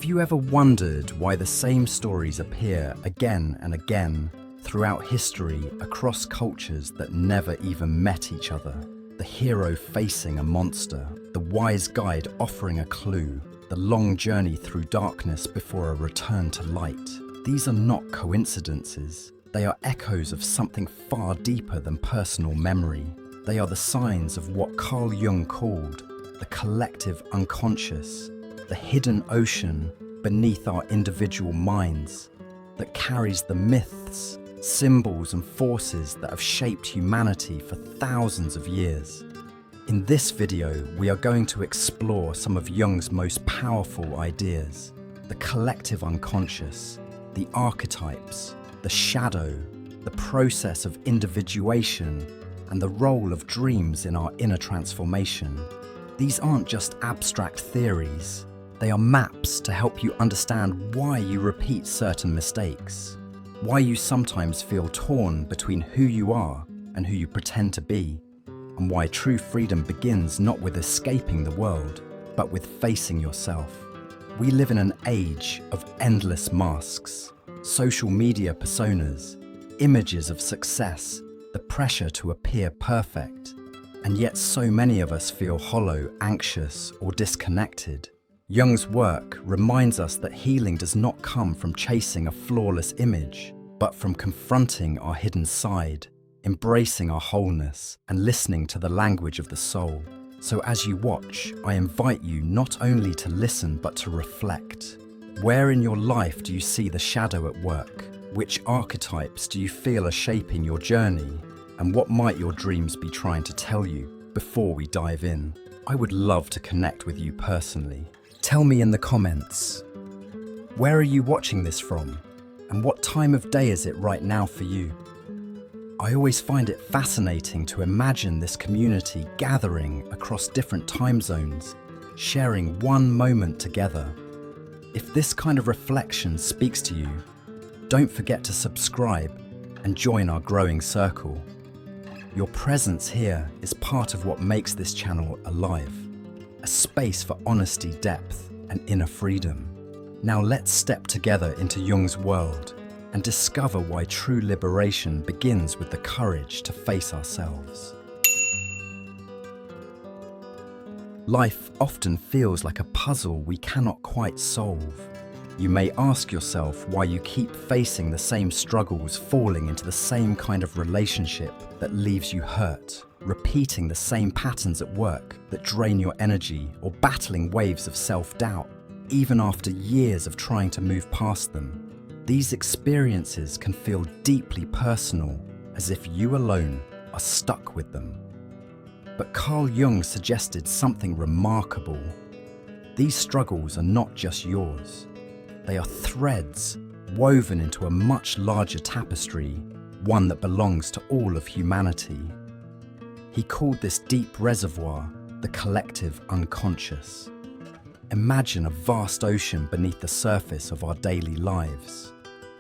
Have you ever wondered why the same stories appear again and again throughout history across cultures that never even met each other? The hero facing a monster, the wise guide offering a clue, the long journey through darkness before a return to light. These are not coincidences. They are echoes of something far deeper than personal memory. They are the signs of what Carl Jung called the collective unconscious, the hidden ocean beneath our individual minds that carries the myths, symbols and forces that have shaped humanity for thousands of years. In this video, we are going to explore some of Jung's most powerful ideas: the collective unconscious, the archetypes, the shadow, the process of individuation, and the role of dreams in our inner transformation. These aren't just abstract theories. They are maps to help you understand why you repeat certain mistakes, why you sometimes feel torn between who you are and who you pretend to be, and why true freedom begins not with escaping the world, but with facing yourself. We live in an age of endless masks, social media personas, images of success, the pressure to appear perfect, and yet so many of us feel hollow, anxious, or disconnected. Jung's work reminds us that healing does not come from chasing a flawless image, but from confronting our hidden side, embracing our wholeness, and listening to the language of the soul. So as you watch, I invite you not only to listen but to reflect. Where in your life do you see the shadow at work? Which archetypes do you feel are shaping your journey? And what might your dreams be trying to tell you? Before we dive in, I would love to connect with you personally. Tell me in the comments, where are you watching this from? And what time of day is it right now for you? I always find it fascinating to imagine this community gathering across different time zones, sharing one moment together. If this kind of reflection speaks to you, don't forget to subscribe and join our growing circle. Your presence here is part of what makes this channel alive, a space for honesty, depth, and inner freedom. Now let's step together into Jung's world and discover why true liberation begins with the courage to face ourselves. Life often feels like a puzzle we cannot quite solve. You may ask yourself why you keep facing the same struggles, falling into the same kind of relationship that leaves you hurt, repeating the same patterns at work that drain your energy, or battling waves of self-doubt, even after years of trying to move past them. These experiences can feel deeply personal, as if you alone are stuck with them. But Carl Jung suggested something remarkable. These struggles are not just yours. They are threads woven into a much larger tapestry, one that belongs to all of humanity. He called this deep reservoir the collective unconscious. Imagine a vast ocean beneath the surface of our daily lives.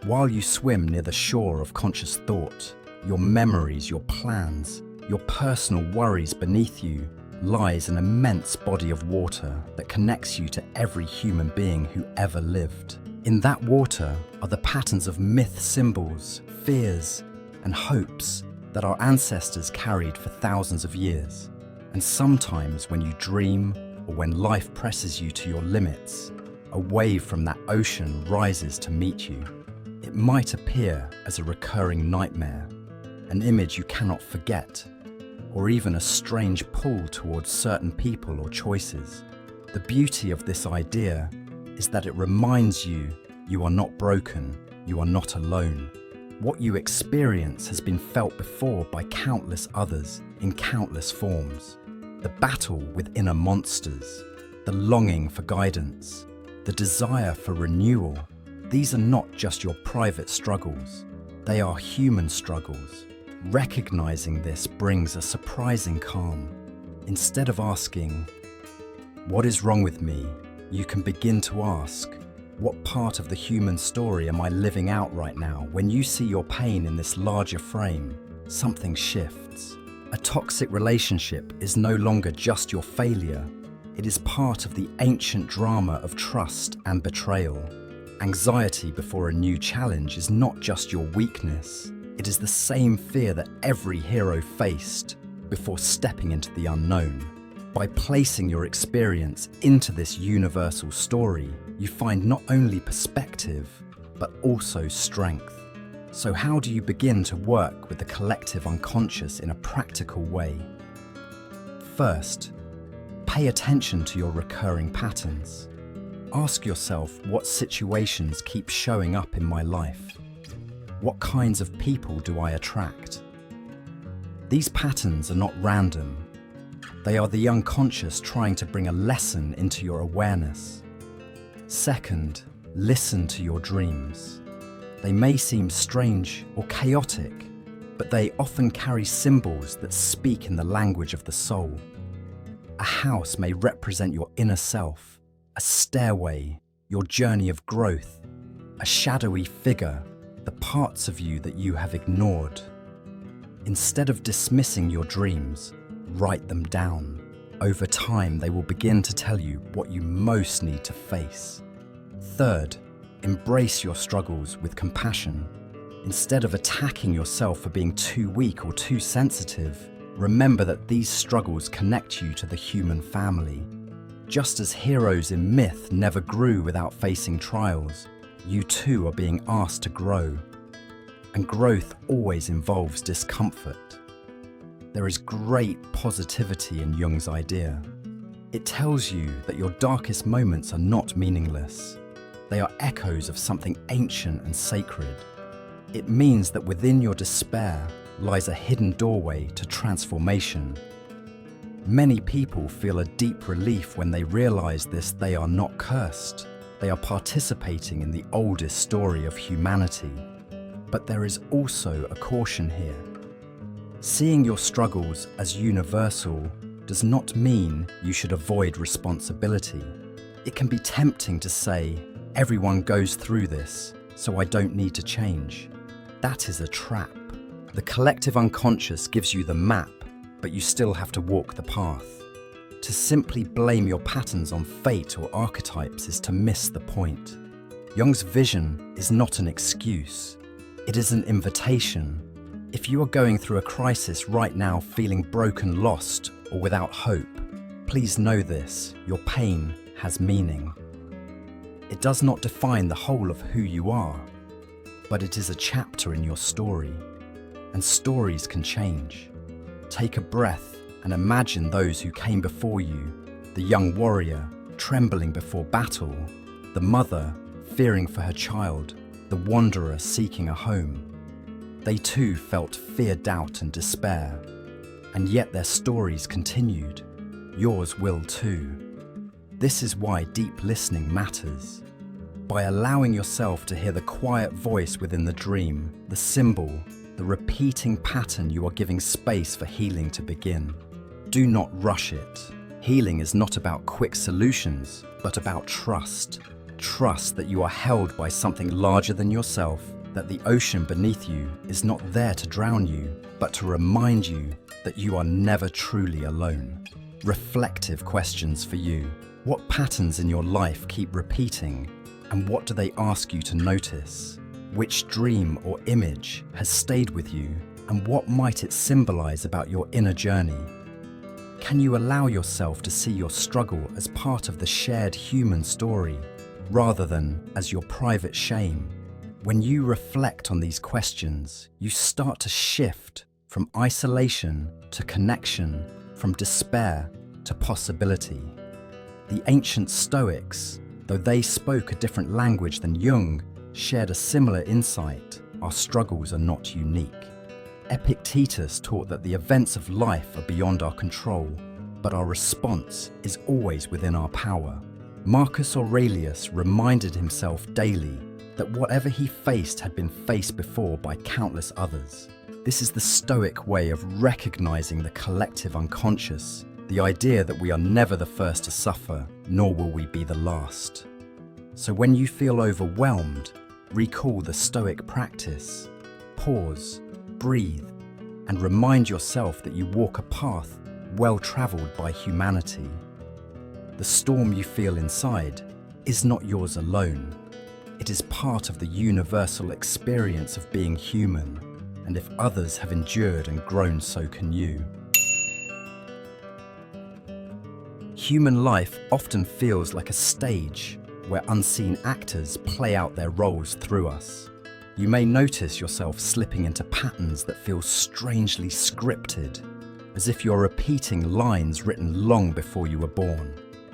While you swim near the shore of conscious thought, your memories, your plans, your personal worries beneath you lies an immense body of water that connects you to every human being who ever lived. In that water are the patterns of myth, symbols, fears, and hopes that our ancestors carried for thousands of years. And sometimes when you dream, or when life presses you to your limits, a wave from that ocean rises to meet you. It might appear as a recurring nightmare, an image you cannot forget, or even a strange pull towards certain people or choices. The beauty of this idea is that it reminds you you are not broken, you are not alone. What you experience has been felt before by countless others in countless forms. The battle with inner monsters, the longing for guidance, the desire for renewal, these are not just your private struggles, they are human struggles. Recognizing this brings a surprising calm. Instead of asking, "What is wrong with me?" you can begin to ask, "What part of the human story am I living out right now?" When you see your pain in this larger frame, something shifts. A toxic relationship is no longer just your failure, It is part of the ancient drama of trust and betrayal. Anxiety before a new challenge is not just your weakness. It is the same fear that every hero faced before stepping into the unknown. By placing your experience into this universal story, you find not only perspective, but also strength. So how do you begin to work with the collective unconscious in a practical way? First, pay attention to your recurring patterns. Ask yourself, what situations keep showing up in my life? What kinds of people do I attract? These patterns are not random. They are the unconscious trying to bring a lesson into your awareness. Second, listen to your dreams. They may seem strange or chaotic, but they often carry symbols that speak in the language of the soul. A house may represent your inner self, a stairway, your journey of growth, a shadowy figure, the parts of you that you have ignored. Instead of dismissing your dreams, write them down. Over time, they will begin to tell you what you most need to face. Third, embrace your struggles with compassion. Instead of attacking yourself for being too weak or too sensitive, remember that these struggles connect you to the human family. Just as heroes in myth never grew without facing trials, you too are being asked to grow. And growth always involves discomfort. There is great positivity in Jung's idea. It tells you that your darkest moments are not meaningless. They are echoes of something ancient and sacred. It means that within your despair lies a hidden doorway to transformation. Many people feel a deep relief when they realize this. They are not cursed. They are participating in the oldest story of humanity. But there is also a caution here. Seeing your struggles as universal does not mean you should avoid responsibility. It can be tempting to say, everyone goes through this, so I don't need to change. That is a trap. The collective unconscious gives you the map, but you still have to walk the path. To simply blame your patterns on fate or archetypes is to miss the point. Jung's vision is not an excuse. It is an invitation. If you are going through a crisis right now, feeling broken, lost, or without hope, please know this: your pain has meaning. It does not define the whole of who you are, but it is a chapter in your story, and stories can change. Take a breath and imagine those who came before you: the young warrior trembling before battle, the mother fearing for her child, the wanderer seeking a home. They too felt fear, doubt, and despair, and yet their stories continued. Yours will too. This is why deep listening matters. By allowing yourself to hear the quiet voice within the dream, the symbol, the repeating pattern, you are giving space for healing to begin. Do not rush it. Healing is not about quick solutions, but about trust. Trust that you are held by something larger than yourself, that the ocean beneath you is not there to drown you, but to remind you that you are never truly alone. Reflective questions for you. What patterns in your life keep repeating, and what do they ask you to notice? Which dream or image has stayed with you, and what might it symbolize about your inner journey? Can you allow yourself to see your struggle as part of the shared human story, rather than as your private shame? When you reflect on these questions, you start to shift from isolation to connection, from despair to possibility. The ancient Stoics, though they spoke a different language than Jung, shared a similar insight: our struggles are not unique. Epictetus taught that the events of life are beyond our control, but our response is always within our power. Marcus Aurelius reminded himself daily that whatever he faced had been faced before by countless others. This is the Stoic way of recognizing the collective unconscious, the idea that we are never the first to suffer, nor will we be the last. So when you feel overwhelmed, recall the Stoic practice. Pause, breathe, and remind yourself that you walk a path well traveled by humanity. The storm you feel inside is not yours alone. It is part of the universal experience of being human, and if others have endured and grown, so can you. Human life often feels like a stage where unseen actors play out their roles through us. You may notice yourself slipping into patterns that feel strangely scripted, as if you're repeating lines written long before you were born.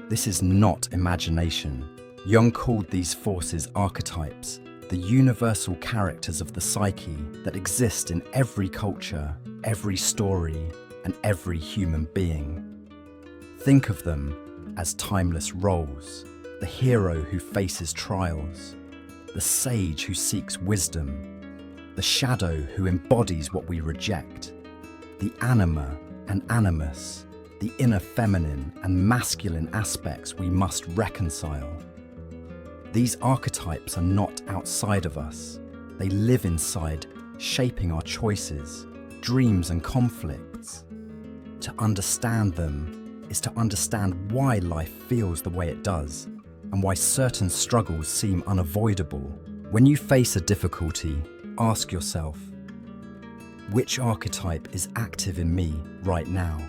This is not imagination. Jung called these forces archetypes, the universal characters of the psyche that exist in every culture, every story, and every human being. Think of them as timeless roles: the hero who faces trials, the sage who seeks wisdom, the shadow who embodies what we reject, the anima and animus, the inner feminine and masculine aspects we must reconcile. These archetypes are not outside of us. They live inside, shaping our choices, dreams and conflicts. To understand them is to understand why life feels the way it does, and why certain struggles seem unavoidable. When you face a difficulty, ask yourself, which archetype is active in me right now?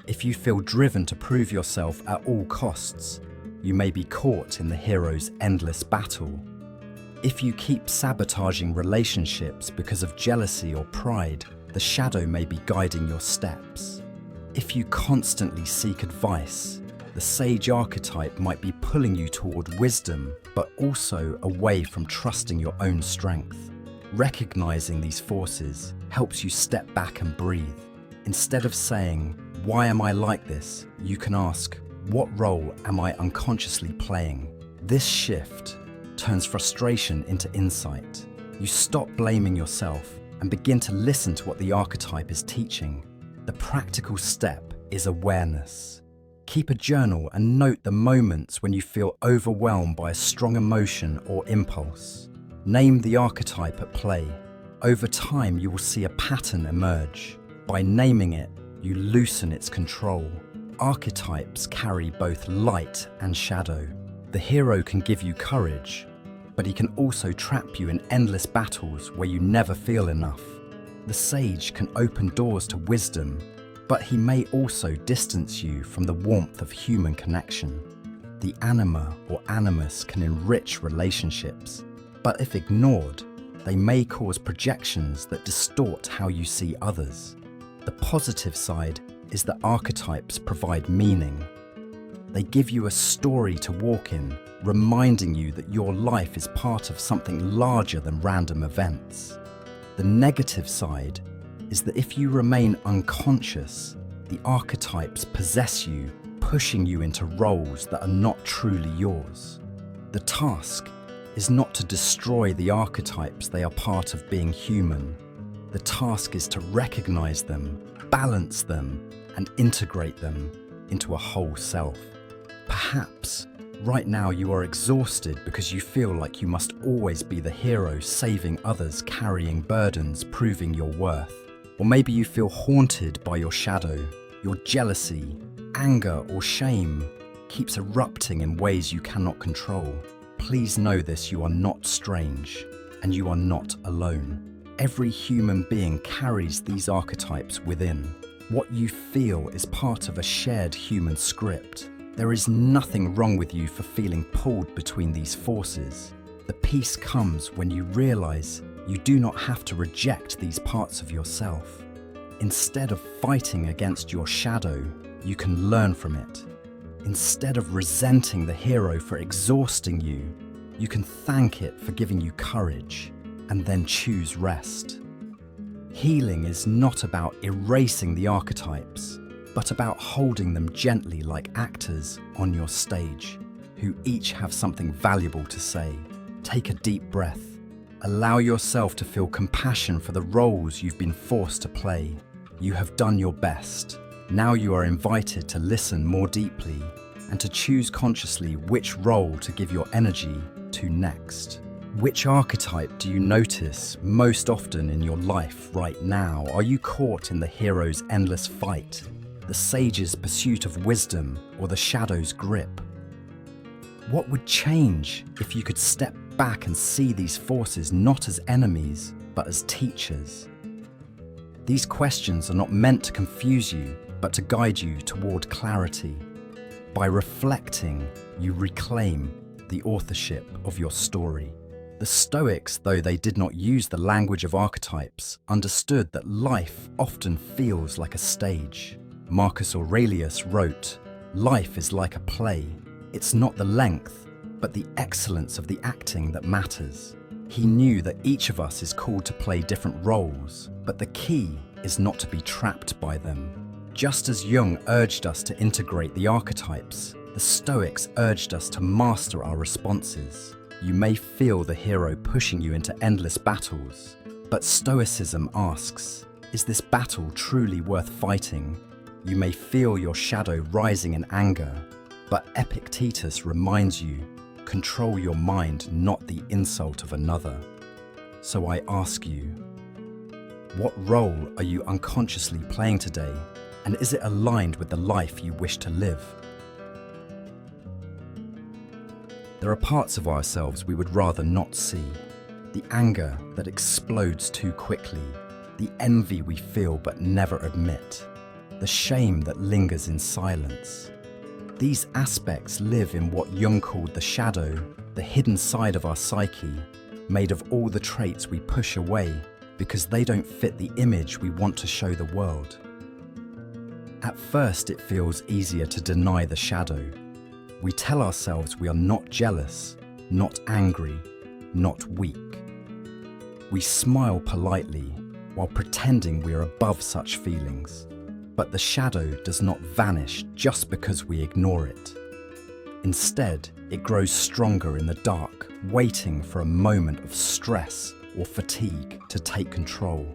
If you feel driven to prove yourself at all costs, you may be caught in the hero's endless battle. If you keep sabotaging relationships because of jealousy or pride, the shadow may be guiding your steps. If you constantly seek advice, the sage archetype might be pulling you toward wisdom, but also away from trusting your own strength. Recognizing these forces helps you step back and breathe. Instead of saying, "Why am I like this?" you can ask, "What role am I unconsciously playing?" This shift turns frustration into insight. You stop blaming yourself and begin to listen to what the archetype is teaching. The practical step is awareness. Keep a journal and note the moments when you feel overwhelmed by a strong emotion or impulse. Name the archetype at play. Over time, you will see a pattern emerge. By naming it, you loosen its control. Archetypes carry both light and shadow. The hero can give you courage, but he can also trap you in endless battles where you never feel enough. The sage can open doors to wisdom, but he may also distance you from the warmth of human connection. The anima or animus can enrich relationships, but if ignored, they may cause projections that distort how you see others. The positive side is that archetypes provide meaning. They give you a story to walk in, reminding you that your life is part of something larger than random events. The negative side is that if you remain unconscious, the archetypes possess you, pushing you into roles that are not truly yours. The task is not to destroy the archetypes, they are part of being human. The task is to recognize them, balance them, and integrate them into a whole self. Perhaps right now you are exhausted because you feel like you must always be the hero, saving others, carrying burdens, proving your worth. Or maybe you feel haunted by your shadow. Your jealousy, anger, or shame keeps erupting in ways you cannot control. Please know this: you are not strange, and you are not alone. Every human being carries these archetypes within. What you feel is part of a shared human script. There is nothing wrong with you for feeling pulled between these forces. The peace comes when you realize you do not have to reject these parts of yourself. Instead of fighting against your shadow, you can learn from it. Instead of resenting the hero for exhausting you, you can thank it for giving you courage, and then choose rest. Healing is not about erasing the archetypes, but about holding them gently like actors on your stage, who each have something valuable to say. Take a deep breath. Allow yourself to feel compassion for the roles you've been forced to play. You have done your best. Now you are invited to listen more deeply and to choose consciously which role to give your energy to next. Which archetype do you notice most often in your life right now? Are you caught in the hero's endless fight? the sage's pursuit of wisdom, or the shadow's grip? What would change if you could step back and see these forces not as enemies, but as teachers? These questions are not meant to confuse you, but to guide you toward clarity. By reflecting, you reclaim the authorship of your story. The Stoics, though they did not use the language of archetypes, understood that life often feels like a stage. Marcus Aurelius wrote, "Life is like a play. It's not the length, but the excellence of the acting that matters." He knew that each of us is called to play different roles, but the key is not to be trapped by them. Just as Jung urged us to integrate the archetypes, the Stoics urged us to master our responses. You may feel the hero pushing you into endless battles, but Stoicism asks, is this battle truly worth fighting? You may feel your shadow rising in anger, but Epictetus reminds you, control your mind, not the insult of another. So I ask you, what role are you unconsciously playing today, and is it aligned with the life you wish to live? There are parts of ourselves we would rather not see. The anger that explodes too quickly, the envy we feel but never admit, the shame that lingers in silence. These aspects live in what Jung called the shadow, the hidden side of our psyche, made of all the traits we push away because they don't fit the image we want to show the world. At first, it feels easier to deny the shadow. We tell ourselves we are not jealous, not angry, not weak. We smile politely while pretending we are above such feelings. But the shadow does not vanish just because we ignore it. Instead, it grows stronger in the dark, waiting for a moment of stress or fatigue to take control.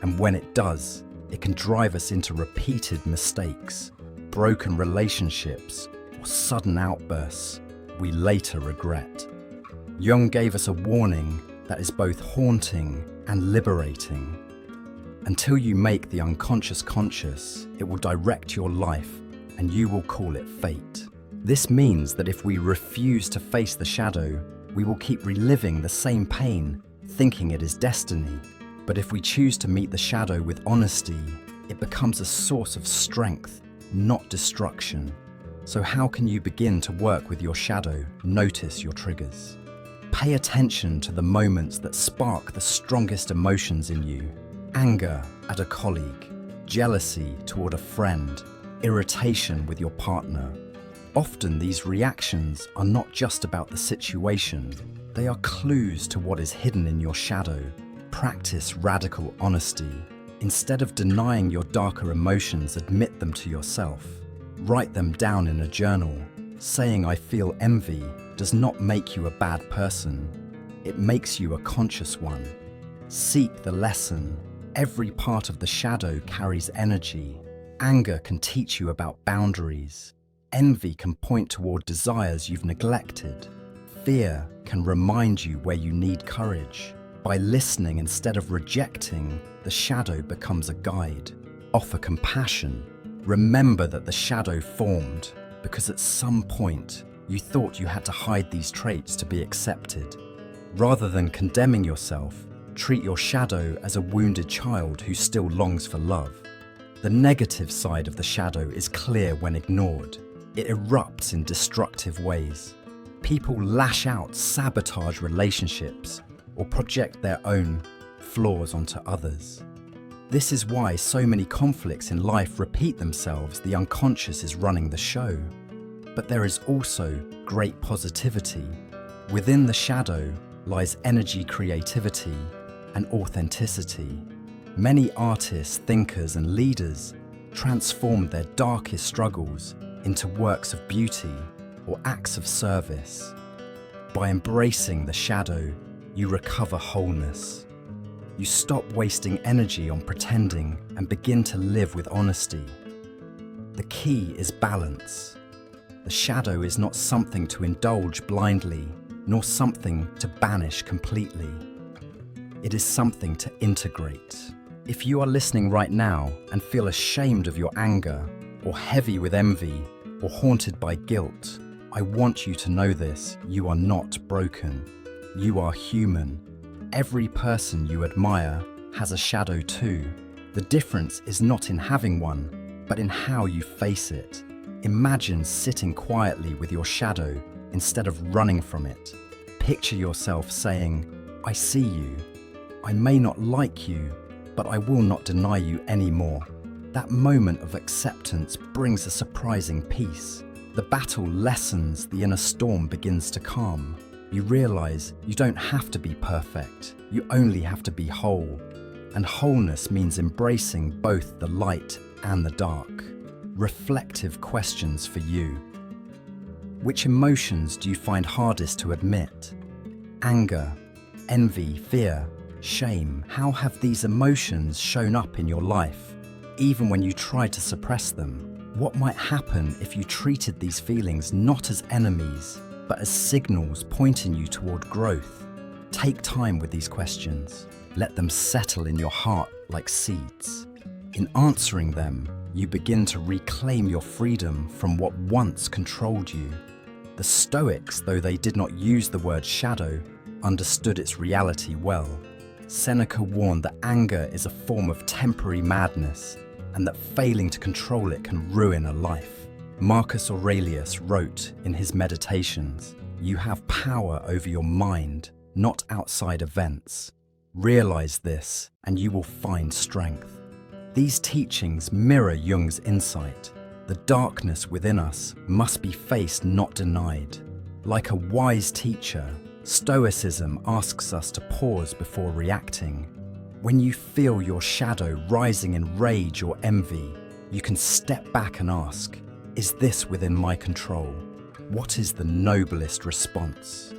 And when it does, it can drive us into repeated mistakes, broken relationships, or sudden outbursts we later regret. Jung gave us a warning that is both haunting and liberating. Until you make the unconscious conscious, it will direct your life, and you will call it fate. This means that if we refuse to face the shadow, we will keep reliving the same pain, thinking it is destiny. But if we choose to meet the shadow with honesty, it becomes a source of strength, not destruction. So how can you begin to work with your shadow? Notice your triggers. Pay attention to the moments that spark the strongest emotions in you. Anger at a colleague, jealousy toward a friend, irritation with your partner. Often these reactions are not just about the situation, they are clues to what is hidden in your shadow. Practice radical honesty. Instead of denying your darker emotions, admit them to yourself. Write them down in a journal. Saying "I feel envy" does not make you a bad person. It makes you a conscious one. Seek the lesson. Every part of the shadow carries energy. Anger can teach you about boundaries. Envy can point toward desires you've neglected. Fear can remind you where you need courage. By listening instead of rejecting, the shadow becomes a guide. Offer compassion. Remember that the shadow formed because at some point you thought you had to hide these traits to be accepted. Rather than condemning yourself, treat your shadow as a wounded child who still longs for love. The negative side of the shadow is clear when ignored. It erupts in destructive ways. People lash out, sabotage relationships, or project their own flaws onto others. This is why so many conflicts in life repeat themselves. The unconscious is running the show. But there is also great positivity. Within the shadow lies energy, creativity, and authenticity. Many artists, thinkers, and leaders transformed their darkest struggles into works of beauty or acts of service. By embracing the shadow, you recover wholeness. You stop wasting energy on pretending and begin to live with honesty. The key is balance. The shadow is not something to indulge blindly, nor something to banish completely. It is something to integrate. If you are listening right now and feel ashamed of your anger, or heavy with envy, or haunted by guilt, I want you to know this: you are not broken. You are human. Every person you admire has a shadow too. The difference is not in having one, but in how you face it. Imagine sitting quietly with your shadow instead of running from it. Picture yourself saying, "I see you. I may not like you, but I will not deny you anymore." That moment of acceptance brings a surprising peace. The battle lessens, the inner storm begins to calm. You realize you don't have to be perfect, you only have to be whole. And wholeness means embracing both the light and the dark. Reflective questions for you. Which emotions do you find hardest to admit? Anger, envy, fear, shame. How have these emotions shown up in your life, even when you try to suppress them? What might happen if you treated these feelings not as enemies, but as signals pointing you toward growth? Take time with these questions. Let them settle in your heart like seeds. In answering them, you begin to reclaim your freedom from what once controlled you. The Stoics, though they did not use the word shadow, understood its reality well. Seneca warned that anger is a form of temporary madness, and that failing to control it can ruin a life. Marcus Aurelius wrote in his Meditations, "You have power over your mind, not outside events. Realize this, and you will find strength." These teachings mirror Jung's insight. The darkness within us must be faced, not denied. Like a wise teacher, Stoicism asks us to pause before reacting. When you feel your shadow rising in rage or envy, you can step back and ask, "Is this within my control?" What is the noblest response?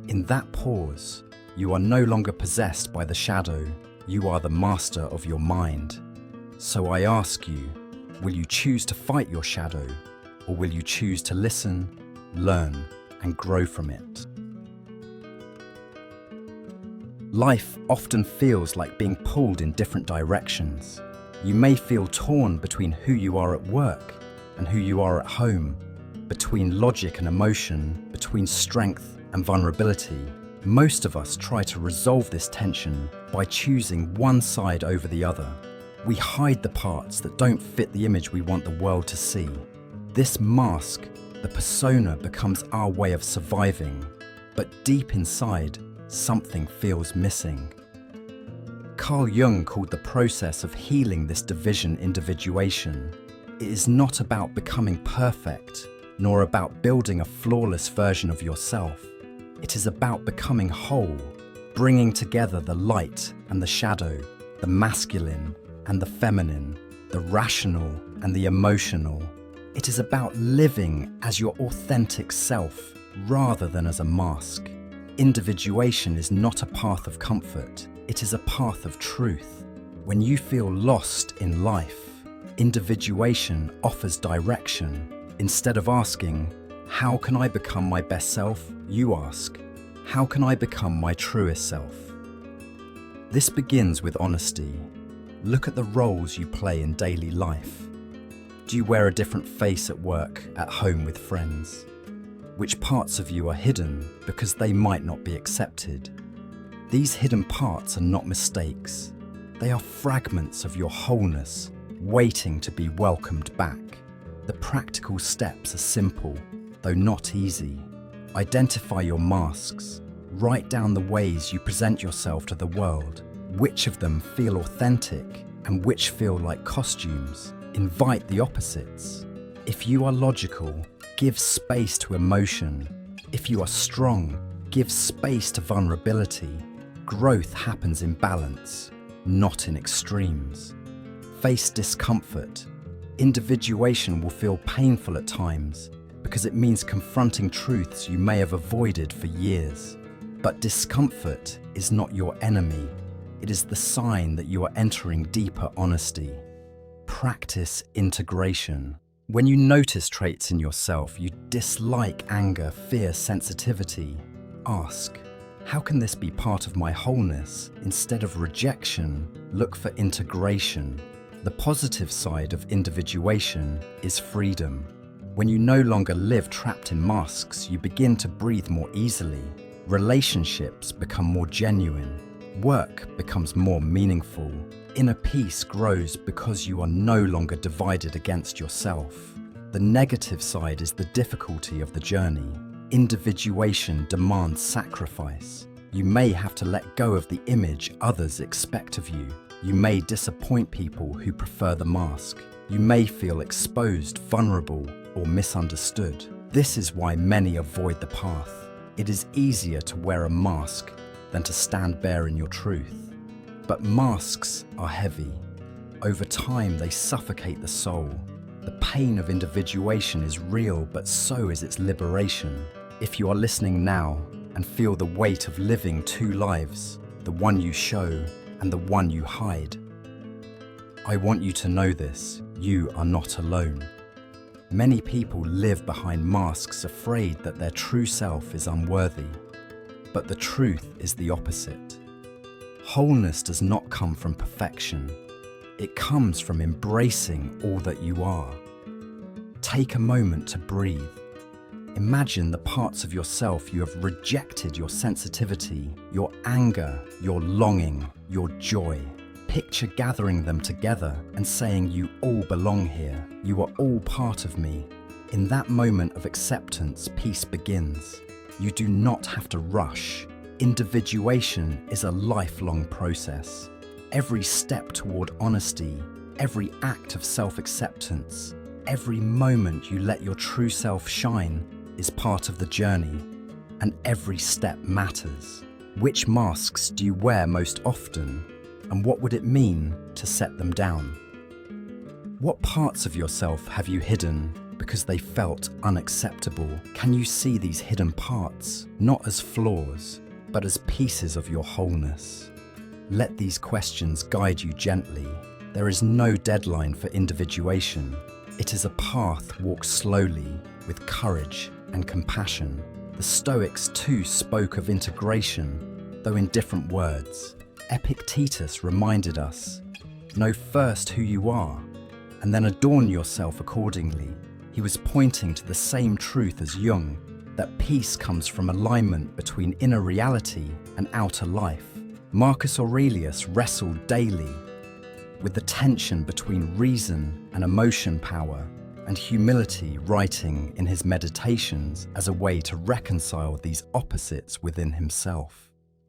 In that pause, you are no longer possessed by the shadow, you are the master of your mind. So I ask you, will you choose to fight your shadow, or will you choose to listen, learn, and grow from it? Life often feels like being pulled in different directions. You may feel torn between who you are at work and who you are at home, between logic and emotion, between strength and vulnerability. Most of us try to resolve this tension by choosing one side over the other. We hide the parts that don't fit the image we want the world to see. This mask, the persona, becomes our way of surviving, but deep inside, something feels missing. Carl Jung called the process of healing this division individuation. It is not about becoming perfect, nor about building a flawless version of yourself. It is about becoming whole, bringing together the light and the shadow, the masculine and the feminine, the rational and the emotional. It is about living as your authentic self rather than as a mask. Individuation is not a path of comfort, it is a path of truth. When you feel lost in life, individuation offers direction. Instead of asking, "How can I become my best self?" you ask, "How can I become my truest self?" This begins with honesty. Look at the roles you play in daily life. Do you wear a different face at work, at home with friends? Which parts of you are hidden because they might not be accepted? These hidden parts are not mistakes. They are fragments of your wholeness, waiting to be welcomed back. The practical steps are simple, though not easy. Identify your masks. Write down the ways you present yourself to the world. Which of them feel authentic and which feel like costumes? Invite the opposites. If you are logical, give space to emotion. If you are strong, give space to vulnerability. Growth happens in balance, not in extremes. Face discomfort. Individuation will feel painful at times because it means confronting truths you may have avoided for years. But discomfort is not your enemy. It is the sign that you are entering deeper honesty. Practice integration. When you notice traits in yourself you dislike: anger, fear, sensitivity, ask, How can this be part of my wholeness? Instead of rejection, look for integration. The positive side of individuation is freedom. When you no longer live trapped in masks, you begin to breathe more easily. Relationships become more genuine. Work becomes more meaningful. Inner peace grows because you are no longer divided against yourself. The negative side is the difficulty of the journey. Individuation demands sacrifice. You may have to let go of the image others expect of you. You may disappoint people who prefer the mask. You may feel exposed, vulnerable, or misunderstood. This is why many avoid the path. It is easier to wear a mask than to stand bare in your truth. But masks are heavy. Over time, they suffocate the soul. The pain of individuation is real, but so is its liberation. If you are listening now and feel the weight of living two lives, the one you show and the one you hide, I want you to know this: you are not alone. Many people live behind masks, afraid that their true self is unworthy. But the truth is the opposite. Wholeness does not come from perfection. It comes from embracing all that you are. Take a moment to breathe. Imagine the parts of yourself you have rejected: your sensitivity, your anger, your longing, your joy. Picture gathering them together and saying, you all belong here. You are all part of me. In that moment of acceptance, peace begins. You do not have to rush. Individuation is a lifelong process. Every step toward honesty, every act of self-acceptance, every moment you let your true self shine is part of the journey, and every step matters. Which masks do you wear most often, and what would it mean to set them down? What parts of yourself have you hidden because they felt unacceptable? Can you see these hidden parts not as flaws, but as pieces of your wholeness? Let these questions guide you gently. There is no deadline for individuation. It is a path walked slowly, with courage and compassion. The Stoics too spoke of integration, though in different words. Epictetus reminded us, know first who you are, and then adorn yourself accordingly. He was pointing to the same truth as Jung, that peace comes from alignment between inner reality and outer life. Marcus Aurelius wrestled daily with the tension between reason and emotion power, and humility, writing in his meditations as a way to reconcile these opposites within himself.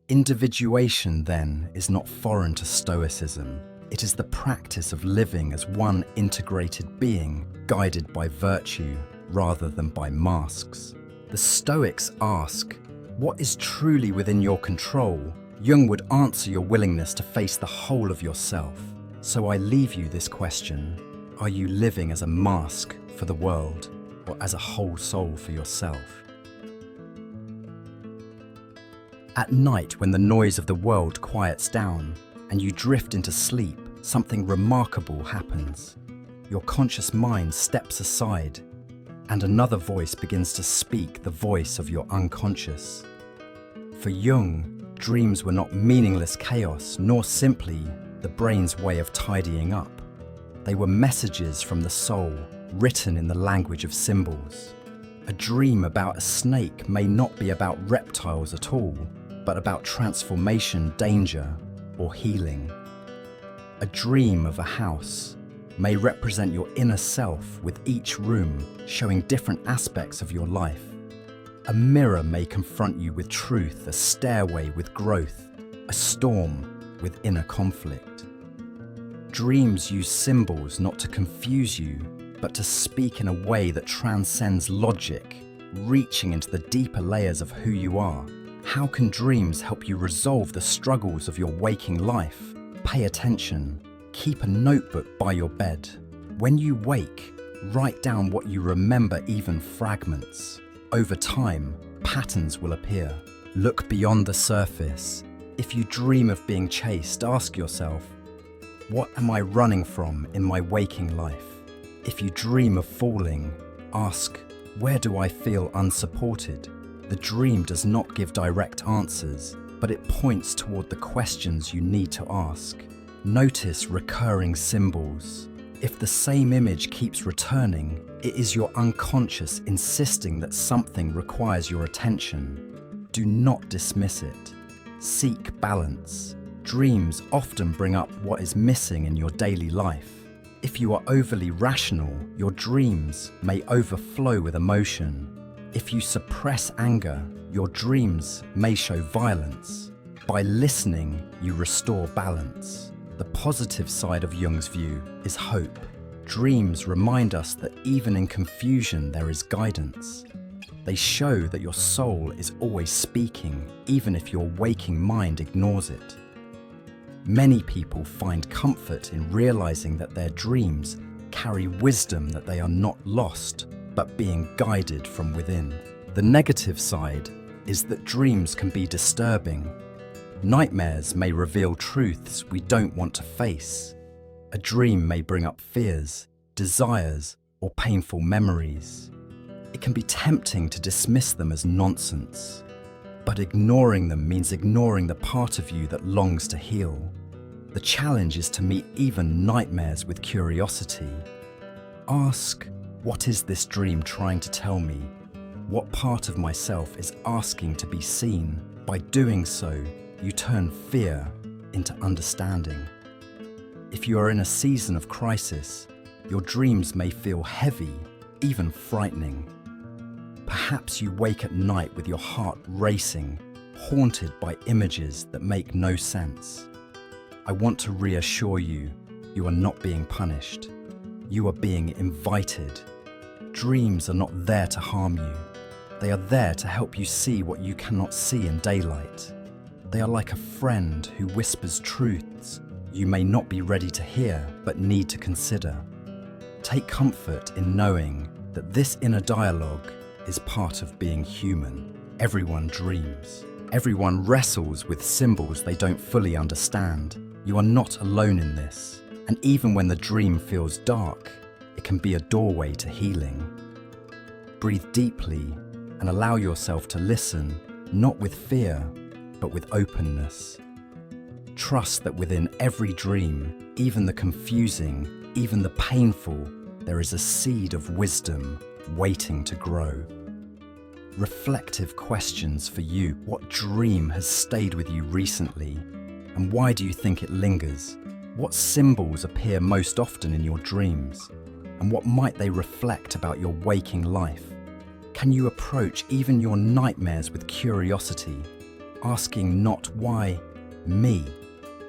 Individuation, then, is not foreign to Stoicism. It is the practice of living as one integrated being, guided by virtue rather than by masks. The Stoics ask, what is truly within your control? Jung would answer your willingness to face the whole of yourself. So I leave you this question: are you living as a mask for the world, or as a whole soul for yourself? At night, when the noise of the world quiets down and you drift into sleep, something remarkable happens. Your conscious mind steps aside, and another voice begins to speak, the voice of your unconscious. For Jung, dreams were not meaningless chaos, nor simply the brain's way of tidying up. They were messages from the soul, written in the language of symbols. A dream about a snake may not be about reptiles at all, but about transformation, danger, or healing. A dream of a house may represent your inner self, with each room showing different aspects of your life. A mirror may confront you with truth, a stairway with growth, a storm with inner conflict. Dreams use symbols not to confuse you, but to speak in a way that transcends logic, reaching into the deeper layers of who you are. How can dreams help you resolve the struggles of your waking life? Pay attention. Keep a notebook by your bed. When you wake, write down what you remember, even fragments. Over time, patterns will appear. Look beyond the surface. If you dream of being chased, ask yourself, what am I running from in my waking life? If you dream of falling, ask, where do I feel unsupported? The dream does not give direct answers, but it points toward the questions you need to ask. Notice recurring symbols. If the same image keeps returning, it is your unconscious insisting that something requires your attention. Do not dismiss it. Seek balance. Dreams often bring up what is missing in your daily life. If you are overly rational, your dreams may overflow with emotion. If you suppress anger, your dreams may show violence. By listening, you restore balance. The positive side of Jung's view is hope. Dreams remind us that even in confusion there is guidance. They show that your soul is always speaking, even if your waking mind ignores it. Many people find comfort in realizing that their dreams carry wisdom, that they are not lost, but being guided from within. The negative side is that dreams can be disturbing. Nightmares may reveal truths we don't want to face. A dream may bring up fears, desires, or painful memories. It can be tempting to dismiss them as nonsense. But ignoring them means ignoring the part of you that longs to heal. The challenge is to meet even nightmares with curiosity. Ask, what is this dream trying to tell me? What part of myself is asking to be seen? By doing so, you turn fear into understanding. If you are in a season of crisis, your dreams may feel heavy, even frightening. Perhaps you wake at night with your heart racing, haunted by images that make no sense. I want to reassure you, you are not being punished. You are being invited. Dreams are not there to harm you. They are there to help you see what you cannot see in daylight. They are like a friend who whispers truths you may not be ready to hear, but need to consider. Take comfort in knowing that this inner dialogue is part of being human. Everyone dreams. Everyone wrestles with symbols they don't fully understand. You are not alone in this. And even when the dream feels dark, it can be a doorway to healing. Breathe deeply and allow yourself to listen, not with fear, but with openness. Trust that within every dream, even the confusing, even the painful, there is a seed of wisdom waiting to grow. Reflective questions for you. What dream has stayed with you recently? And why do you think it lingers? What symbols appear most often in your dreams? And what might they reflect about your waking life? Can you approach even your nightmares with curiosity, asking not why me,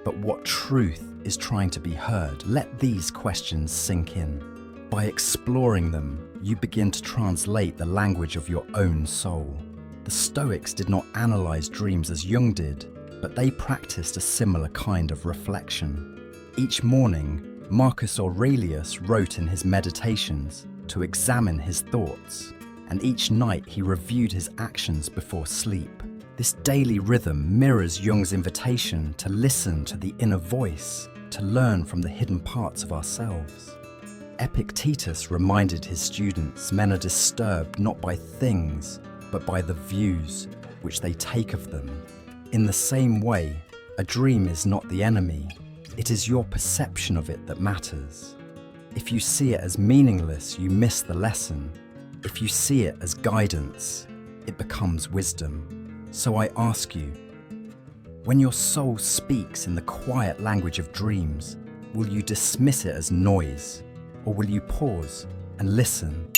but what truth is trying to be heard? Let these questions sink in. By exploring them, you begin to translate the language of your own soul. The Stoics did not analyze dreams as Jung did, but they practiced a similar kind of reflection. Each morning, Marcus Aurelius wrote in his meditations to examine his thoughts, and each night he reviewed his actions before sleep. This daily rhythm mirrors Jung's invitation to listen to the inner voice, to learn from the hidden parts of ourselves. Epictetus reminded his students men are disturbed not by things, but by the views which they take of them. In the same way, a dream is not the enemy. It is your perception of it that matters. If you see it as meaningless, you miss the lesson. If you see it as guidance, it becomes wisdom. So I ask you, when your soul speaks in the quiet language of dreams, will you dismiss it as noise? Or will you pause and listen?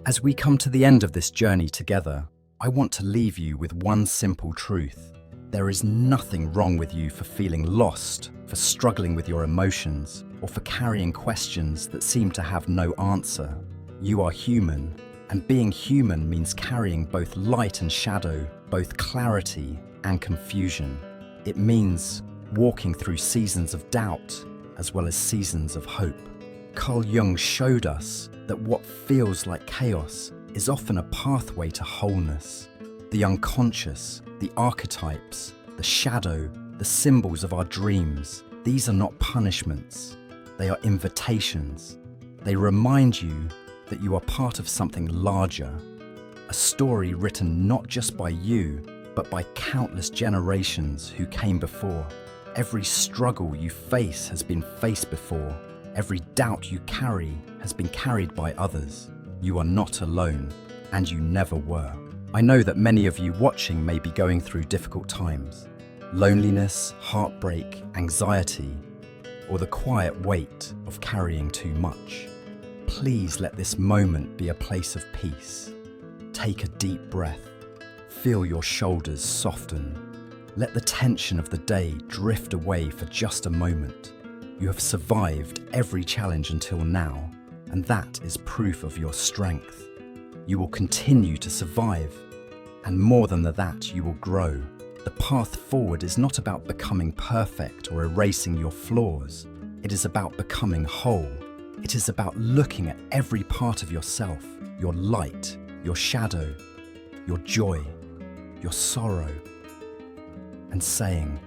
As we come to the end of this journey together, I want to leave you with one simple truth. There is nothing wrong with you for feeling lost, for struggling with your emotions, or for carrying questions that seem to have no answer. You are human, and being human means carrying both light and shadow, both clarity and confusion. It means walking through seasons of doubt, as well as seasons of hope. Carl Jung showed us that what feels like chaos is often a pathway to wholeness. The unconscious, the archetypes, the shadow, the symbols of our dreams, these are not punishments. They are invitations. They remind you that you are part of something larger, A story written not just by you, but by countless generations who came before. Every struggle you face has been faced before. Every doubt you carry has been carried by others. You are not alone, and you never were. I know that many of you watching may be going through difficult times. Loneliness, heartbreak, anxiety, or the quiet weight of carrying too much. Please let this moment be a place of peace. Take a deep breath. Feel your shoulders soften. Let the tension of the day drift away for just a moment. You have survived every challenge until now, and that is proof of your strength. You will continue to survive, and more than that, you will grow. The path forward is not about becoming perfect or erasing your flaws. It is about becoming whole. It is about looking at every part of yourself, your light, your shadow, your joy, your sorrow, and saying,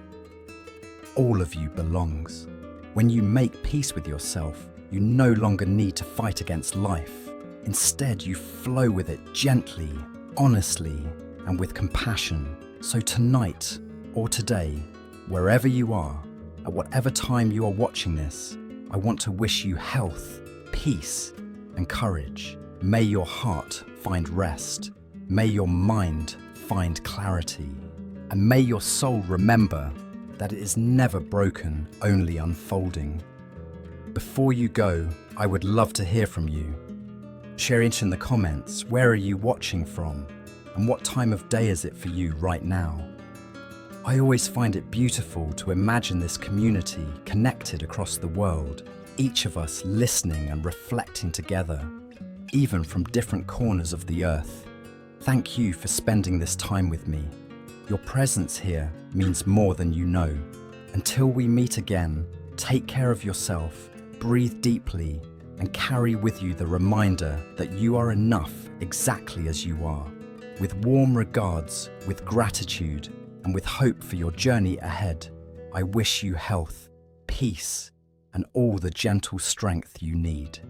all of you belongs. When you make peace with yourself, you no longer need to fight against life. Instead, you flow with it gently, honestly, and with compassion. So tonight, or today, wherever you are, at whatever time you are watching this, I want to wish you health, peace, and courage. May your heart find rest. May your mind find clarity. And may your soul remember that it is never broken, only unfolding. Before you go, I would love to hear from you. Share it in the comments. Where are you watching from? And what time of day is it for you right now? I always find it beautiful to imagine this community connected across the world, each of us listening and reflecting together, even from different corners of the earth. Thank you for spending this time with me. Your presence here means more than you know. Until we meet again, take care of yourself, breathe deeply, and carry with you the reminder that you are enough exactly as you are. With warm regards, with gratitude, and with hope for your journey ahead, I wish you health, peace, and all the gentle strength you need.